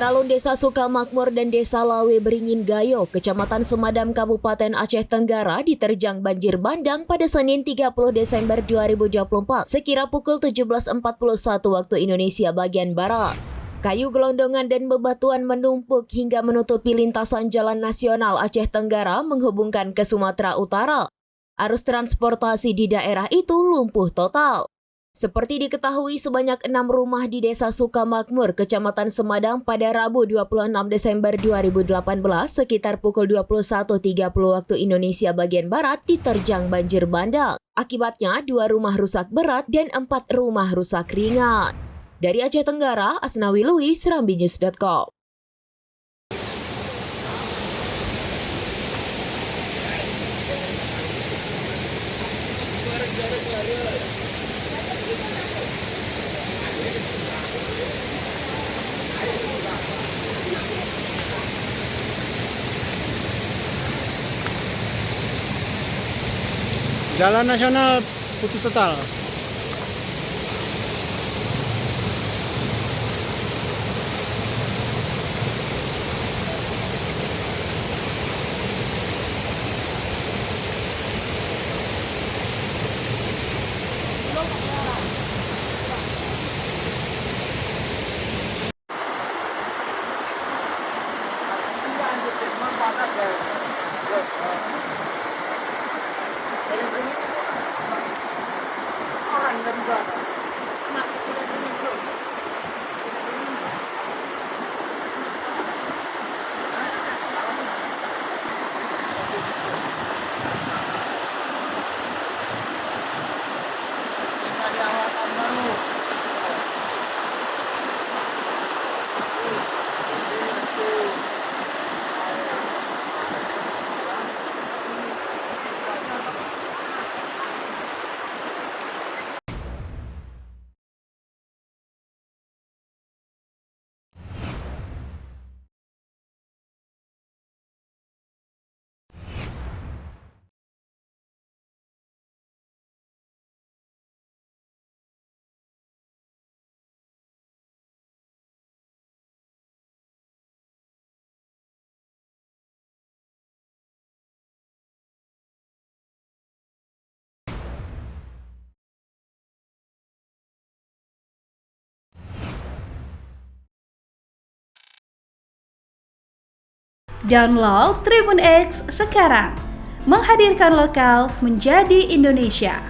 Teralun Desa Sukamakmur dan Desa Lawe Beringin Gayo, Kecamatan Semadam, Kabupaten Aceh Tenggara diterjang banjir bandang pada Senin 30 Desember 2024 sekira pukul 17.41 waktu Indonesia bagian Barat. Kayu gelondongan dan bebatuan menumpuk hingga menutupi lintasan Jalan Nasional Aceh Tenggara menghubungkan ke Sumatera Utara. Arus transportasi di daerah itu lumpuh total. Seperti diketahui, sebanyak 6 rumah di Desa Sukamakmur, Kecamatan Semadam pada Rabu 26 Desember 2018 sekitar pukul 21.30 waktu Indonesia bagian Barat diterjang banjir bandang. Akibatnya 2 rumah rusak berat dan 4 rumah rusak ringan. Dari Aceh Tenggara, Asnawi Lui, serambinews.com. Jalan nasional putus total. Download Tribun X sekarang, menghadirkan lokal menjadi Indonesia.